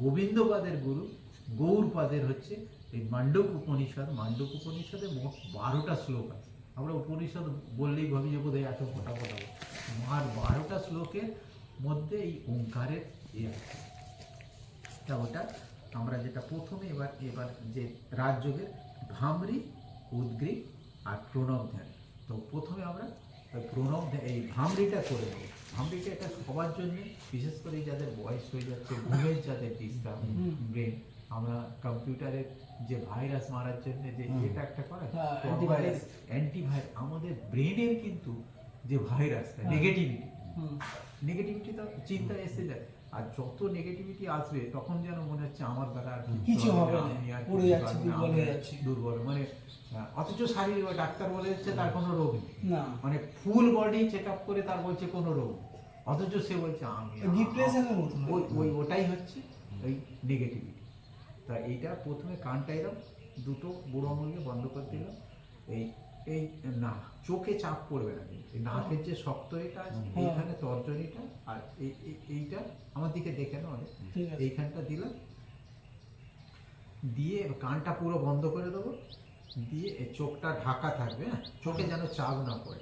গোবিন্দপাদের গুরু গৌরপাদের হচ্ছে এই মান্ডুক উপনিষদে মোট 12টা শ্লোক আছে। আমরা উপনিষদ বললেই ভাবি যে বোধহয় এত ফোটা আর 12টা শ্লোকের মধ্যে এই ওঙ্কারের আছে। তা ওটা আমরা যেটা প্রথমে এবার যে রাজযোগের ভামরি, উদ্গ্রীব আর প্রণব ধ্যান। তো প্রথমে আমরা প্রণব এই ভামরিটা করে নেব। ভামরিটা এটা সবার জন্য, বিশেষ করে যাদের বয়স হয়ে যাচ্ছে, ঘুমের যাদের ডিস্টার্ব ব্রেন, আমরা কম্পিউটারের যে ভাইরাস মারার জন্য যে এটা একটা করে, হ্যাঁ, তো আমাদের আমাদের ব্রেনের কিন্তু যে ভাইরাসটা নেগেটিভিটি তো চিন্তা এসে যায়, আর যত নেগেটিভিটি আসবে তখন যেন মনে হচ্ছে আমার দ্বারা আর কিছু হবে না, আমি আর পড়ে কিছু যাচ্ছি, পারবো না, দুর্বল আমি হয়ে যাচ্ছি। দুর্বল মানে অথচ শারীরিক ডাক্তার বলে যাচ্ছে তার কোনো রোগ নেই, না মানে ফুল বডি চেক আপ করে তার বলছে কোনো রোগ নেই, অথচ সে বলছে আমি ডিপ্রেশনের মতো ওটাই হচ্ছে ওই নেগেটিভিটি। তা এইটা প্রথমে কানটা এরম দুটো বুড়ো আঙুলকে বন্ধ করে দিলাম, এই না চোখে চাপ পড়বে না, এই নাকের যে শক্ত এটা আছে এইখানে তর্জনীটা আর এইটা আমার দিকে দেখে না অনেক, ঠিক আছে। এইখানটা দিলাম, দিয়ে কানটা পুরো বন্ধ করে দেবো, দিয়ে এই চোখটা ঢাকা থাকবে, হ্যাঁ, চোখে যেন চাপ না পড়ে।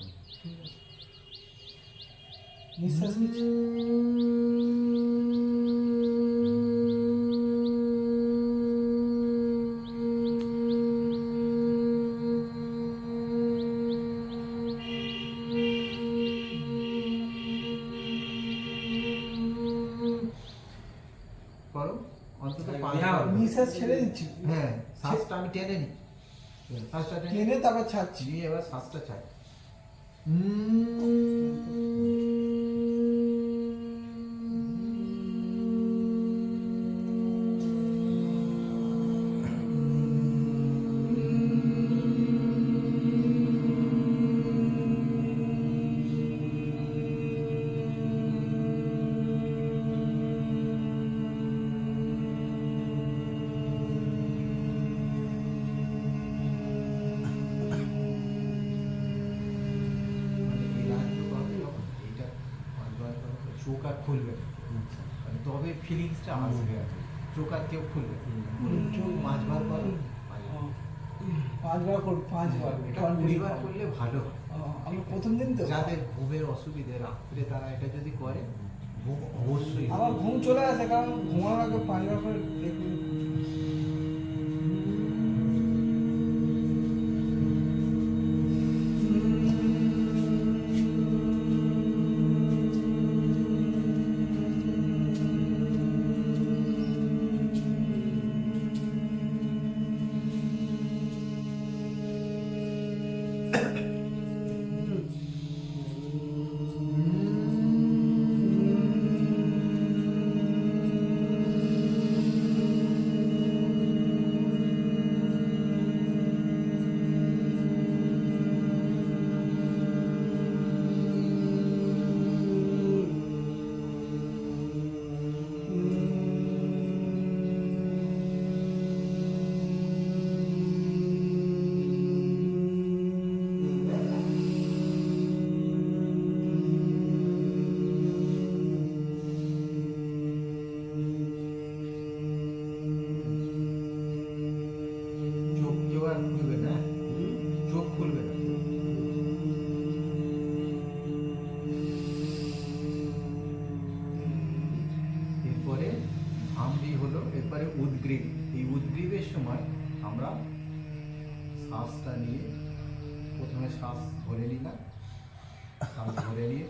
নিঃশ্বাস নিচ্ছি। নিঃশ্বাস ছেড়ে দিচ্ছি হ্যাঁ, শ্বাসটা আমি টেনে নিই। শ্বাসটা টেনে তারপর ছাড়ছি। নিয়ে এবার শ্বাসটা ছাড়। মানে এই রাজযোগ হবে যখন এইটা 5 বার করার পর চোখ আর খুলবে না। মানে তবে ফিলিংসটা আসবে আর কি। চোখ আর কেউ খুলবে না। চোখ 5 বার করো, 5 বার। 5 বার করুন, 5 বার। এটা 20 বার করলে ভালো হয়। আমি প্রথম দিন তো যাদের ঘুমের অসুবিধে রাত্রে তারা এটা যদি করে ঘুম অবশ্যই আমার ঘুম চলে আসে, কারণ ঘুমানোর আগে 5 বার করে দেখুন। চোখ কেউ আর খুলবে না, চোখ খুলবে না। এরপরে ভামরি হলো, এরপরে উদ্গ্রীব। এই উদ্গ্রীবের সময় আমরা শ্বাসটা নিয়ে প্রথমে শ্বাস ধরে নিলাম, শ্বাস ধরে নিয়ে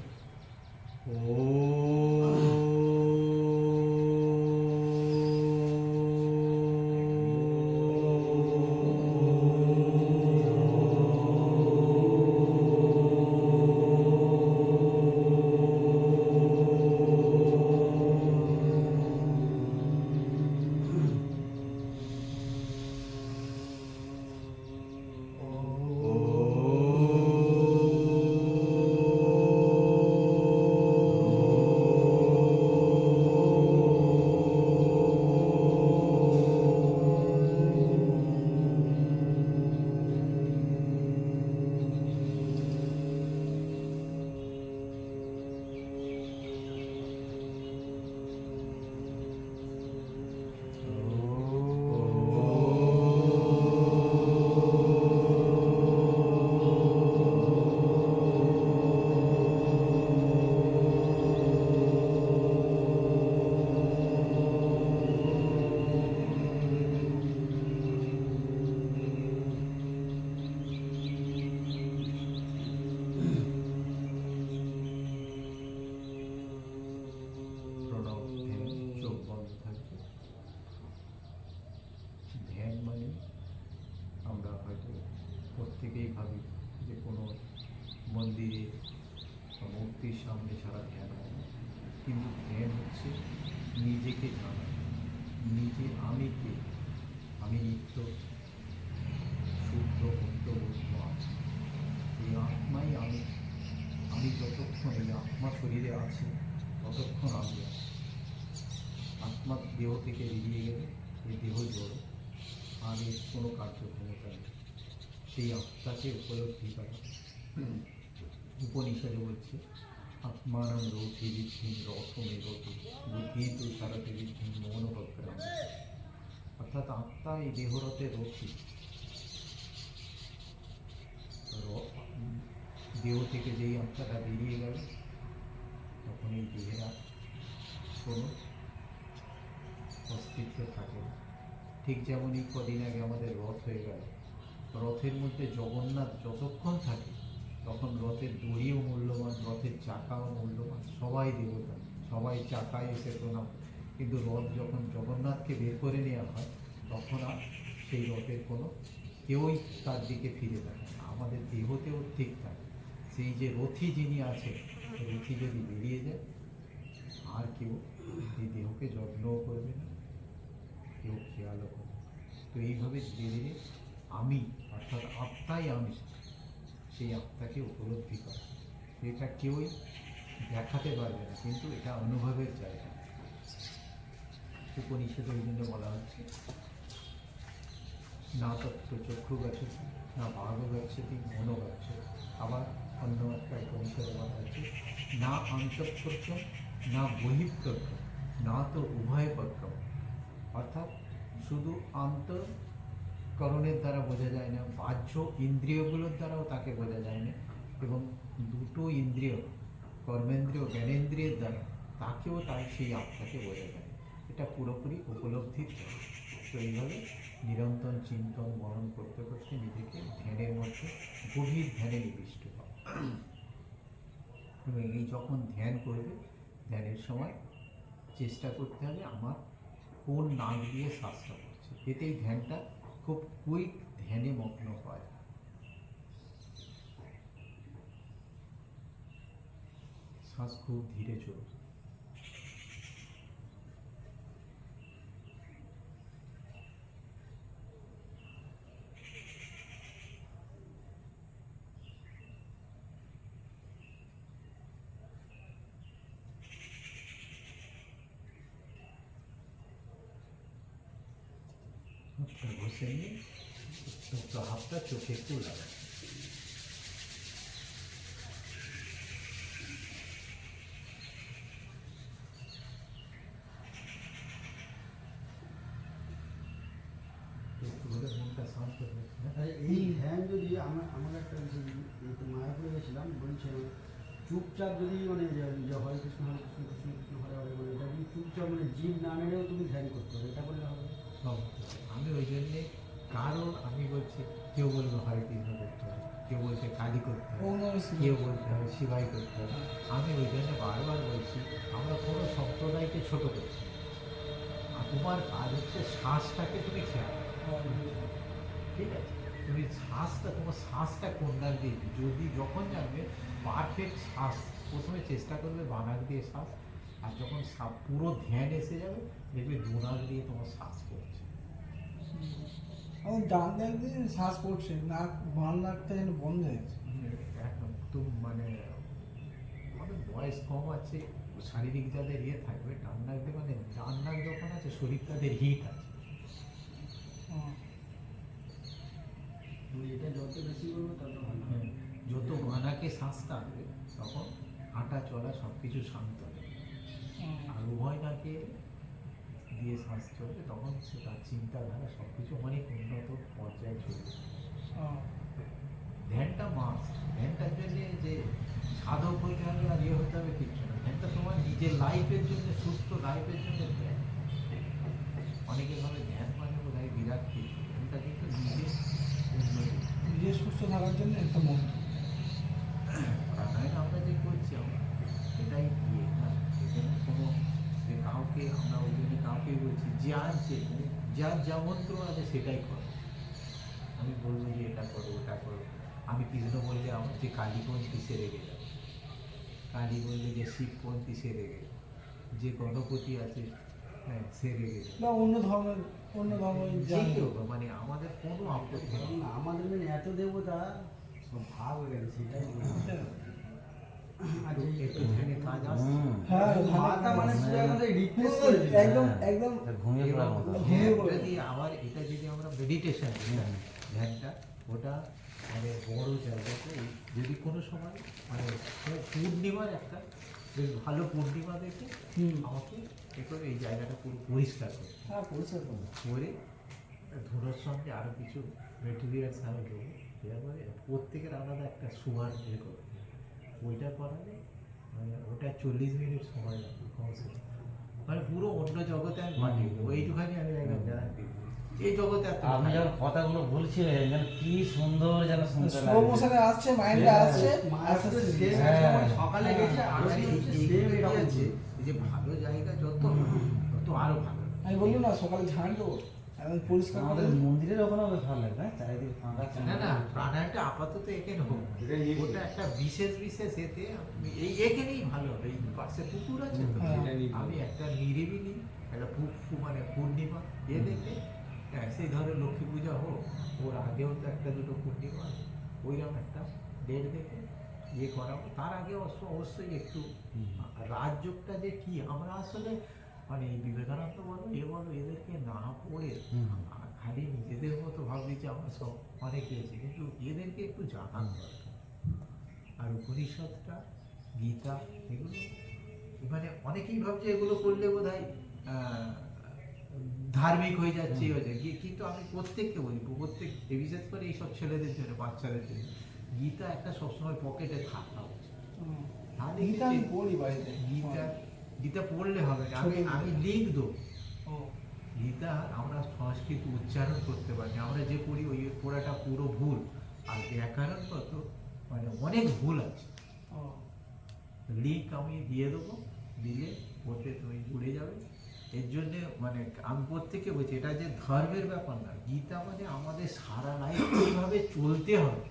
প্রণব ধ্যান, চোখ বন্ধ থাকবে। ধ্যান মানে আমরা হয়তো প্রত্যেকেই ভাবি যে কোনো মন্দিরে বা মূর্তির সামনে ছাড়া ধ্যান হয় না। কিন্তু ধ্যান হচ্ছে নিজেকে জানা, নিজে আমি কে, আমি নিত্য শুদ্ধ মুক্ত বুদ্ধ আছি। এই আত্মাই আমি। আমি যতক্ষণ এই আত্মা শরীরে আছে ততক্ষণ আমি আছি। আত্মা দেহ থেকে বেরিয়ে গেলে এই দেহ জড়, আর এর কোনো কার্যক্ষমতা নেই। সেই আত্মাকে উপলব্ধি করা উপনিষদে বলছে আত্মানং রথি বিদ্ধিং রথমেবতি বুদ্ধি তুষারতে বিদ্ধিং মৌনভগ্রাম। অর্থাৎ আত্মা এই দেহরথের রথি। দেহ থেকে যেই আত্মাটা বেরিয়ে গেল তখন এই দেহের আর কোনো অস্তিত্ব থাকে না। ঠিক যেমনই কদিন আগে আমাদের রথ হয়ে গেল, রথের মধ্যে জগন্নাথ যতক্ষণ থাকে তখন রথের দড়িও মূল্যবান, রথের চাকাও মূল্যবান, সবাই দেবতা, সবাই চাকায় এসে প্রণাম। কিন্তু রথ যখন জগন্নাথকে বের করে নেওয়া হয় তখন আর সেই রথের কোনো কেউই তার দিকে ফিরে থাকে না। আমাদের দেহতেও ঠিক থাকে, সেই যে রথী যিনি আছে, রথী যদি বেরিয়ে যায় আর কেউ এই দেহকে যত্নও করবে না, কেউ খেয়ালও করবে না। তো এইভাবে ধীরে ধীরে আমি অর্থাৎ আত্মাই আমি সেই আত্মাকে উপলব্ধি করে। এটা কেউই দেখাতে পারবে না, কিন্তু এটা অনুভবের জায়গা। উপনিষদে ওই জন্য বলা হচ্ছে না তত্ত্ব চক্ষু গচ্ছতি না ভাগ গচ্ছতি মনো গচ্ছতি। আবার অন্য একটা উপনিষদে বলা হচ্ছে না অন্তঃপ্রত্যম না বহিঃপ্রত্যম না তো উভয় পক্ষম। অর্থাৎ শুধু অন্তঃকরণের দ্বারা বোঝা যায় না, বাহ্য ইন্দ্রিয়গুলোর দ্বারাও তাকে বোঝা যায় না, এবং দুটো ইন্দ্রিয় কর্মেন্দ্রিয় জ্ঞানেন্দ্রিয়ের দ্বারা তাকেও তাই সেই আত্মাকে বোঝা যায়। এটা পুরোপুরি উপলব্ধির জায়গা। তো এইভাবে নিরন্তর চিন্তন মনন করতে করতে নিজেকে ধ্যানের মধ্যে গভীর ধ্যানে নিবিষ্ট হয়। এবং এই যখন ধ্যান করবে, ধ্যানের সময় চেষ্টা করতে হবে আমার কোন নাক দিয়ে শ্বাসটা করছে, এতেই ধ্যানটা খুব কুইক ধ্যানে মগ্ন হয়। শ্বাস খুব ধীরে চলবে। ঘষে নিয়ে একটু হাতটা চোখে একটু লাগাবে। একটু হলে মনটা শান্ত হচ্ছে না? আর এই ধ্যান যদি আমার একটা মায়াপুরে গেছিলাম, বলছে চুপচাপ যদি মানে যে হরে কৃষ্ণ হরে কৃষ্ণ কৃষ্ণ কৃষ্ণ হরে হরে, মানে এটা যদি চুপচাপ মানে জীব না নেড়েও তুমি ধ্যান করতে হবে, এটা করলে হবে। আমি ওই জন্যে, কারণ আমি বলছি কেউ বলবে হরে কৃষ্ণ করতে হবে, কেউ বলছে কালী করতে হবে, কেউ বলতে হবে শিবাই করতে হবে। আমি ওই জন্য বারবার বলছি আমরা কোনো সম্প্রদায়কে ছোট করছি না। আর তোমার কাজ হচ্ছে শ্বাসটাকে তুমি খেয়াল রাখো। ঠিক আছে, তুমি শ্বাসটা, তোমার শ্বাসটা কোন নাক দিয়ে, যদি যখন জানবে পারফেক্ট শ্বাস, প্রথমে চেষ্টা করবে বানাক দিয়ে শ্বাস, আর যখন পুরো ধ্যান এসে যাবে দেখবে দু নাক দিয়ে তোমার শ্বাস করছে। আমার ডান নাক দিয়ে শ্বাস পড়ছে, নাক বাম নাকটা যেন বন্ধ হয়ে গেছে। একদম মানে আমাদের বয়স কম আছে, শারীরিক যাদের ইয়ে থাকবে ডান নাক দিয়ে, মানে ডান নাক যখন আছে শরীর তাদের হিট আছে। তুমি এটা যত বেশি করবে তত ভালো। যত বানাকে শ্বাসটা আসবে তখন হাঁটা চলা সব কিছু শান্ত হবে। আর উভয় নাকে দিয়ে শ্বাস চলবে তখন সে তার চিন্তাধারা সব কিছু অনেক উন্নত পর্যায়ে চলবে। ধ্যানটা মাস, ধ্যানটার জন্য যে সাধক হতে হবে আর ইয়ে হতে হবে কিছু না। ধ্যানটা তোমার নিজের লাইফের জন্য, সুস্থ লাইফের জন্য ধ্যান। অনেকে ভাবে ধ্যান মানে বোধ হয় বিরাট কিছু, ধ্যানটা কিন্তু নিজের উন্নতি, নিজে সুস্থ থাকার জন্য একটা মন্ত্র। প্রাণায়াম আমরা যে করছি আমরা এটাই ইয়ে না, এখানে কোনো যে কাউকে আমরা ওই জন্য কাউকে বলছি যার যে যার যা মন্ত্র আছে সেটাই করো। আমি বলবো যে এটা করো ওটা করো, আমি কৃষ্ণ বললে আমার যে কালীপন্থী সে রেগে যাবে, কালী বললে যে শিবপন্থী সে রেগে যাবে, যে গণপতি আছে হ্যাঁ সে রেগে যাবে। বা অন্য ধর্ম যে কেউ, মানে আমাদের কোনো আপত্তি নেই। কারণ আমাদের মানে এত দেবতা সব ভাগ হয়ে গেছে, সেটাই বলছি। একটু একটু ধ্যানে কাজ আসছে। হ্যাঁ, মাথা মানে শুধু আমাদের রিপ্লেস করে দিল। একদম একদম ঘুমিয়ে পড়ার মতো। ধ্যান যদি আবার এটা যদি আমরা মেডিটেশন ধ্যানটা ওটা মানে বড় জায়গাতে যদি কোনো সময় মানে পূর্ণিমার একটা বেশ ভালো পূর্ণিমা দেখে আমাকে একটু এই জায়গাটা পুরো পরিষ্কার করতে হবে। হ্যাঁ পরিষ্কার করবো। করে ধুনোর সঙ্গে আরও কিছু মেটেরিয়ালস আমি দেবো, দেওয়ার পরে প্রত্যেকের আলাদা একটা সুগার বের করতে হবে। ওইটা করালে মানে ওটা 40 মিনিট সময় লাগবে কমসে কম। মানে পুরো অন্য জগতে আমি পাঠিয়ে দেবো, এইটুখানি আমি একদম গ্যারান্টি দিই। এই জগতে এত আপনি যখন কথাগুলো বলছিলেন যেন কি সুন্দর যেন শুনতে স্লো লাগছে। মোশনে আসছে, মাইন্ডে আসছে, আস্তে আস্তে সে হ্যাঁ। সকালে গেছে আর আরো এই এইগুলো কি আছে, এই যে ভালো জায়গা যত তত আরো ভালো। আমি বললাম না সকালে ঝাঁট দেবো, একদম পরিষ্কার করে আমাদের মন্দিরের ওখানে বেশ ভালো লাগে না চারিদিকে ফাঁকা না না প্রাণায়ামটা আপাতত এখানে হোক, ওটা একটা বিশেষ এতে এই এখানেই ভালো হবে। এই পাশে পুকুর আছে তো, হ্যাঁ। আমি একটা নিরিবিলি একটা মানে পূর্ণিমা দেখে, হ্যাঁ সেই ধরো লক্ষ্মী পূজা হোক, ওর আগেও তো একটা দুটো পূর্ণিমা আছে, ওইরকম একটা ডেট দেখে করাবো। তার আগে অবশ্যই একটু রাজযোগটা যে কি, আমরা আসলে মানে এই বিবেকানন্দ বলো বলো এদেরকে না পড়ে খালি নিজেদের মতো ভাবছি যে আমরা সব অনেক হয়েছি, কিন্তু এদেরকে একটু জানান দরকার। আর উপনিষদটা, গীতা, এগুলো মানে অনেকেই ভাবছে এগুলো করলে বোধহয় ধার্মিক হয়ে যাচ্ছে কিন্তু আমি প্রত্যেককে বলি, প্রত্যেক বিশেষ করে এইসব ছেলেদের জন্য, বাচ্চাদের জন্য গীতা একটা সবসময় পকেটে থাকা উচিত। তাহলে গীতা আমি পড়ি বাড়িতে। গীতা পড়লে হবে না, আমি লিখ দেবো। গীতা আমরা সংস্কৃত উচ্চারণ করতে পারি, আমরা যে পড়ি ওই পড়াটা পুরো ভুল, আর ব্যাকরণগত মানে অনেক ভুল আছে। লিঙ্ক আমি দিয়ে দেবো, দিলে ওতে তুমি জুড়ে যাবে। এর জন্য মানে আমি প্রত্যেককে বলছি, এটা যে ধর্মের ব্যাপার না, গীতা মানে আমাদের সারা লাইফ কীভাবে চলতে হবে।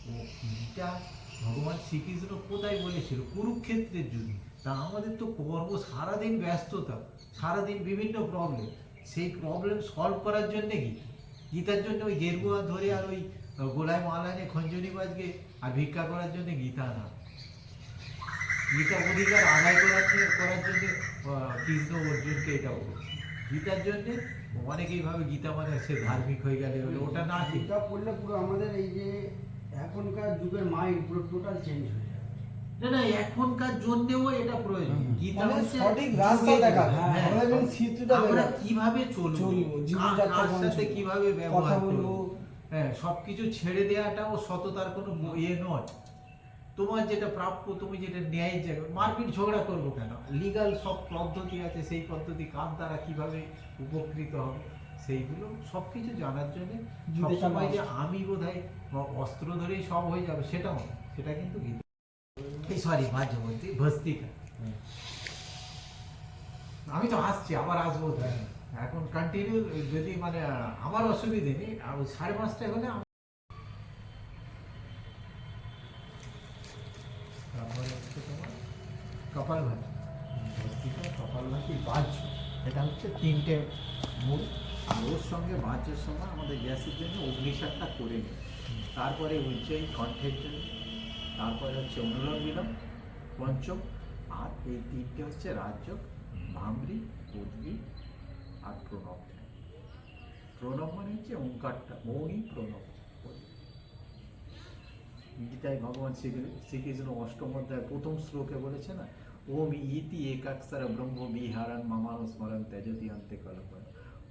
ও গীতা ভগবান শ্রীকৃষ্ণ কোথায় বলেছিল? কুরুক্ষেত্রের যুদ্ধে। তা আমাদের তো কর্ম, সারাদিন ব্যস্ততা, সারাদিন বিভিন্ন প্রবলেম, সেই প্রবলেম সলভ করার জন্যে গীতার জন্য ওই গেরুয়া ধরে আর ওই গোলায় মালা নিয়ে খঞ্জনি বাজকে আর ভিক্ষা করার জন্য গীতা না। গীতা অধিকার আদায় করার জন্য কৃষ্ণ অর্জুনকে এটা বলছে। গীতার জন্যে অনেকেই ভাবে গীতা মানে সে ধার্মিক হয়ে গেলে ওটা না। গীতা পড়লে পুরো আমাদের এই যে এখনকার যুগের মাইন্ড পুরো টোটাল চেঞ্জ হয়ে যাবে। না এখনকার জন্যেও এটা প্রয়োজন। গীতা মানে হচ্ছে সঠিক রাস্তা দেখা, হ্যাঁ, আমাদের যেন চিত্রটা আমরা দেখা। কিভাবে চলবো, জীবনযাত্রা কার কেমন সাথে চলবে, কিভাবে কথা ব্যবহার বলবো। করবো, হ্যাঁ সবকিছু ছেড়ে দেওয়াটাও সততার কোনো নয়। তোমার যেটা প্রাপ্য, তুমি যেটা ন্যায় যাবে, মারপিট ঝগড়া করবো কেন? লিগাল সব পদ্ধতি আছে, সেই পদ্ধতি কার দ্বারা কিভাবে উপকৃত হবে সেইগুলো সবকিছু জানার জন্য সবসময় যে আমি বোধহয় অস্ত্র ধরেই সব হয়ে যাবে সেটাও না, সেটা কিন্তু গীতা। এই সরি মাঝে মধ্যে ভস্তিকা, আমি তো আসছি, আবার আসবো তো। এখন কন্টিনিউ যদি মানে আমার অসুবিধে নেই, আর 5:30 হলে তারপরে হচ্ছে তোমার কপালভাতি, ভস্তিকা, কপালভাতি, বাহ্য, এটা হচ্ছে 3টে মূল। আর ওর সঙ্গে বাহ্যের সময় আমাদের গ্যাসের জন্য অগ্নিসারটা করে নিই, তারপরে উজ্জয়ী কণ্ঠের জন্য, তারপরে হচ্ছে অনুলোম বিলোম পঞ্চম, আর এই 3টে হচ্ছে রাজযোগ, ভামরি, উদ্গীত আর প্রণব। প্রণব মানে হচ্ছে ওঙ্কারটা, ওই প্রণব। গীতায় ভগবান শ্রীকৃষ্ণ অষ্টম অধ্যায় 1ম শ্লোকে বলেছে না, ওম ইতি একাক্ষর ব্রহ্ম বিহারণ মামানো স্মরণ ত্যাজতি অন্তে কল্পন।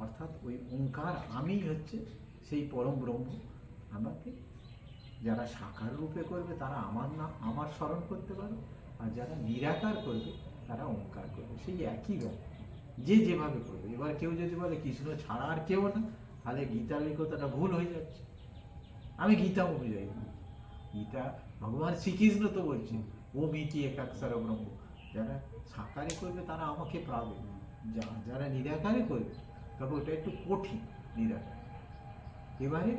অর্থাৎ ওই ওঙ্কার আমি হচ্ছে সেই পরম ব্রহ্ম। আমাকে যারা সাকার রূপে করবে তারা আমার স্মরণ করতে পারবে, আর যারা নিরাকার করবে তারা ওঙ্কার করবে, সেই একই ব্যাপার, যে যেভাবে করবে। এবার কেউ যদি বলে কৃষ্ণ ছাড়া আর কেউ না, তাহলে গীতার ওই কথাটা ভুল হয়ে যাচ্ছে। আমি গীতা অনুযায়ী, গীতা ভগবান শ্রীকৃষ্ণ তো বলছেন ও মিটি একাক্ষর ব্রহ্ম, যারা সাকারে করবে তারা আমাকে পাবে, যারা নিরাকারে করবে তবে ওটা একটু কঠিন নিরাকার। এবারে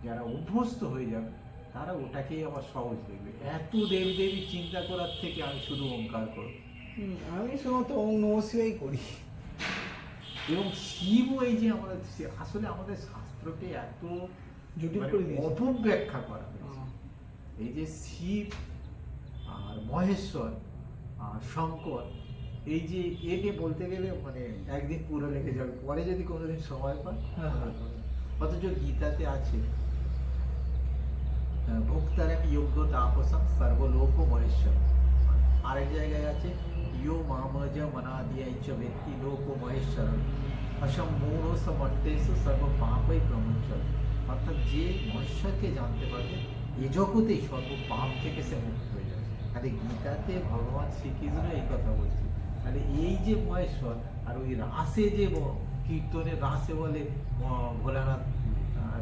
যারা অভ্যস্ত হয়ে যাবে তারা ওটাকেই আবার সহজ দেখবে। এত দেবী চিন্তা করার থেকে আমি শুধু ওঙ্কার করব। আমি শুধুমাত্র ওম নমঃ শিবায় করি। এবং শিবও এই যে আমাদের আসলে আমাদের শাস্ত্রকে এত জটিল করে দিয়েছে। অপব্যাখ্যা করা হয়েছে। এই যে শিব আর মহেশ্বর আর শঙ্কর, এই যে একে বলতে গেলে মানে একদিন পুরো লেগে যাবে, পরে যদি কোনোদিন সময় পান। অথচ গীতাতে আছে ভোক্তারাম যোগ্য তাপসম সর্বলোক মহেশ্বর, আরেক জায়গায় আছে ইয়ো মামজ মনাদিয়াইচ ব্যক্তি লোক মহেশ্বর অসম মূঢ় সমর্তেষু সর্ব পাপই প্রমুচ্ছল। অর্থাৎ যে মহেশ্বরকে জানতে পারবে এ জগতেই সর্ব পাপ থেকে সে মুক্ত হয়ে যাবে। তাহলে গীতাতে ভগবান শ্রীকৃষ্ণ এই কথা বলছে। তাহলে এই যে মহেশ্বর, আর ওই রাসে যে কীর্তনের রাসে বলে ভোলানাথ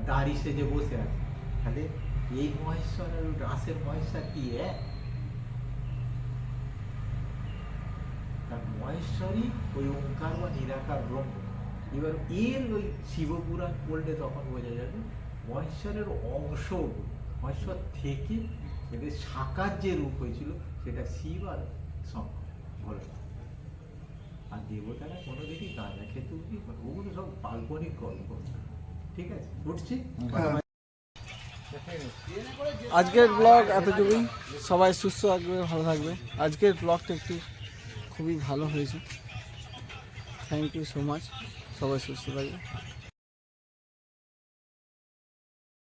দাড়ি সেজে বসে আছে, তাহলে এই মহেশ্বর আর ওই রাসের মহেশ্বর কি এক? তার মহেশ্বরই ওই ওঙ্কার বা নিরাকার ব্রহ্ম। এবার এর ওই শিবপুরাণ পড়লে তখন বোঝা যাবে মহেশ্বরের অংশ, মহেশ্বর থেকে এদের সাকার যে রূপ হয়েছিল সেটা শিব আর শঙ্কর ভোলেনাথ। আর দেবতারা কোনোদিনই গাঁজা খেতে উঠি, ওগুলো সব কাল্পনিক গল্প। ঠিক আছে, উঠছি। আজকের ব্লগ এতটুকুই। সবাই সুস্থ থাকবে, ভালো থাকবে। আজকের ব্লগটা একটু খুবই ভালো হয়েছে। Thank you so much. সবাই সুস্থ থাকবে।